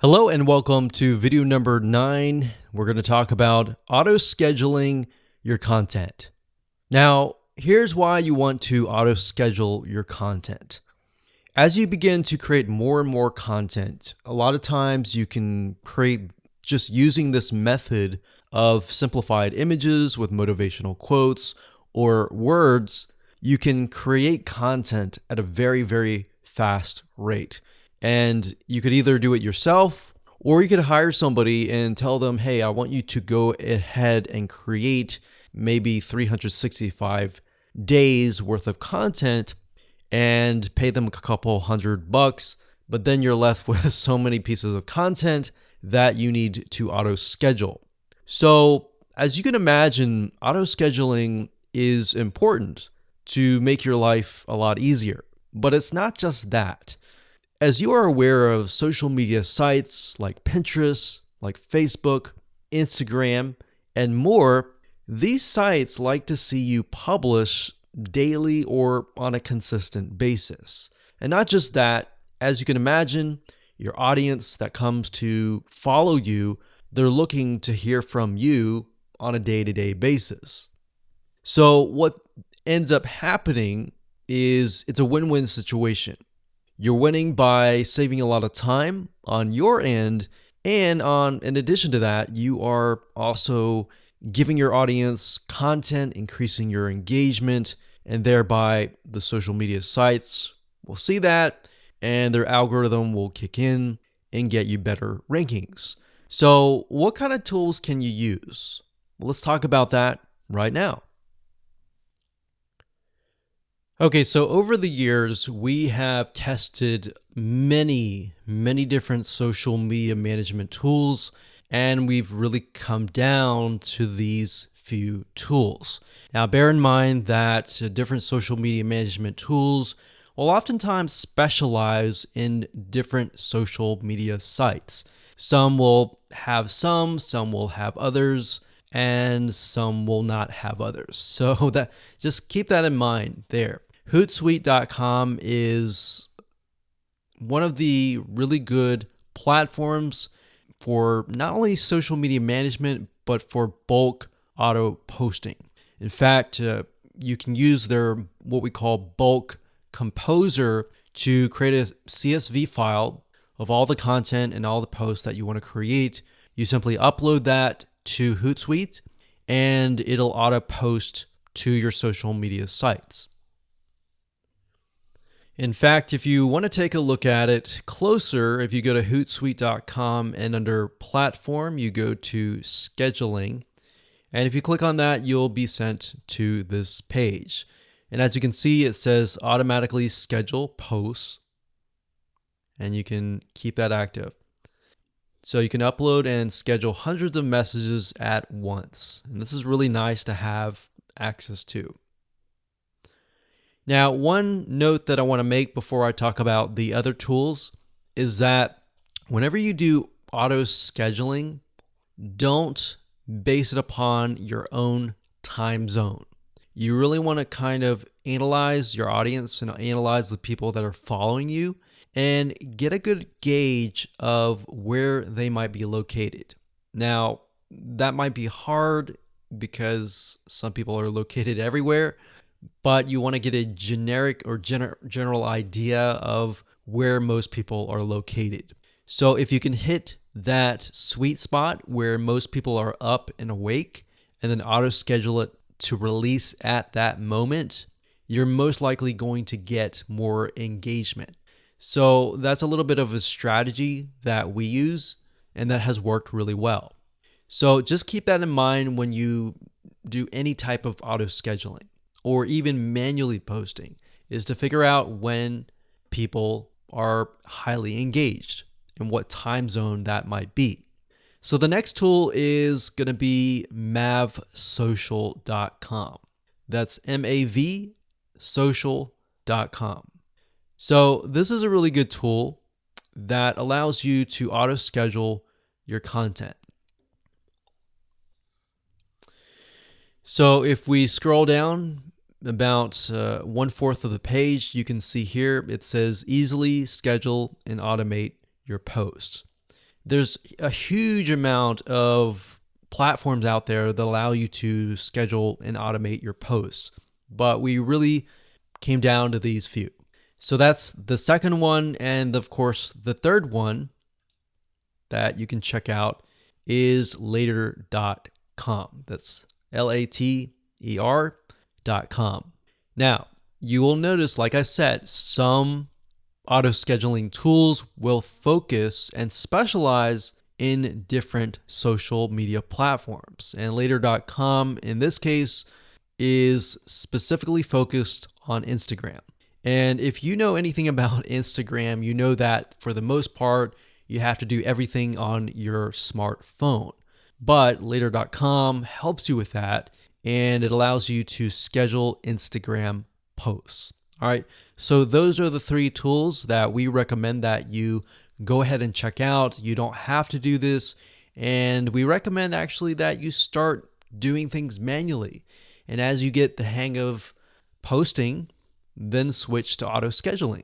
Hello and welcome to video number 9. We're going to talk about auto-scheduling your content. Now, here's why you want to auto-schedule your content. As you begin to create more and more content, a lot of times you can create just using this method of simplified images with motivational quotes or words. You can create content at a very, very fast rate. And you could either do it yourself or you could hire somebody and tell them, hey, I want you to go ahead and create maybe 365 days worth of content and pay them a couple $100, but then you're left with so many pieces of content that you need to auto schedule. So as you can imagine, auto scheduling is important to make your life a lot easier, but it's not just that. As you are aware of social media sites like Pinterest, like Facebook, Instagram, and more, these sites like to see you publish daily or on a consistent basis. And not just that, as you can imagine, your audience that comes to follow you, they're looking to hear from you on a day-to-day basis. So what ends up happening is it's a win-win situation. You're winning by saving a lot of time on your end, and in addition to that, you are also giving your audience content, increasing your engagement, and thereby the social media sites will see that, and their algorithm will kick in and get you better rankings. So what kind of tools can you use? Well, let's talk about that right now. Okay, so over the years, we have tested many different social media management tools, and we've really come down to these few tools. Now, bear in mind that different social media management tools will oftentimes specialize in different social media sites. Some will have some will have others, and some will not have others. So just keep that in mind there. Hootsuite.com is one of the really good platforms for not only social media management, but for bulk auto posting. In fact, you can use their what we call bulk composer to create a CSV file of all the content and all the posts that you want to create. You simply upload that to Hootsuite and it'll auto post to your social media sites. In fact, if you want to take a look at it closer, if you go to Hootsuite.com and under Platform, you go to Scheduling. And if you click on that, you'll be sent to this page. And as you can see, it says automatically schedule posts. And you can keep that active. So you can upload and schedule hundreds of messages at once. And this is really nice to have access to. Now, one note that I want to make before I talk about the other tools is that whenever you do auto scheduling, don't base it upon your own time zone. You really want to kind of analyze your audience and analyze the people that are following you and get a good gauge of where they might be located. Now, that might be hard because some people are located everywhere, but you want to get a generic or general idea of where most people are located. So if you can hit that sweet spot where most people are up and awake and then auto schedule it to release at that moment, you're most likely going to get more engagement. So that's a little bit of a strategy that we use and that has worked really well. So just keep that in mind when you do any type of auto scheduling or even manually posting, is to figure out when people are highly engaged and what time zone that might be. So the next tool is going to be Mavsocial.com. That's Mavsocial.com. So this is a really good tool that allows you to auto schedule your content. So if we scroll down about 1/4 of the page, you can see here it says easily schedule and automate your posts. There's a huge amount of platforms out there that allow you to schedule and automate your posts, but we really came down to these few. So that's the second one. And of course, the third one that you can check out is later.com. That's later.com. Now, you will notice, like I said, some auto scheduling tools will focus and specialize in different social media platforms. And later.com in this case is specifically focused on Instagram. And if you know anything about Instagram, you know that for the most part, you have to do everything on your smartphone. But later.com helps you with that, and it allows you to schedule Instagram posts. All right, so those are the three tools that we recommend that you go ahead and check out. You don't have to do this, and we recommend actually that you start doing things manually. And as you get the hang of posting, then switch to auto scheduling.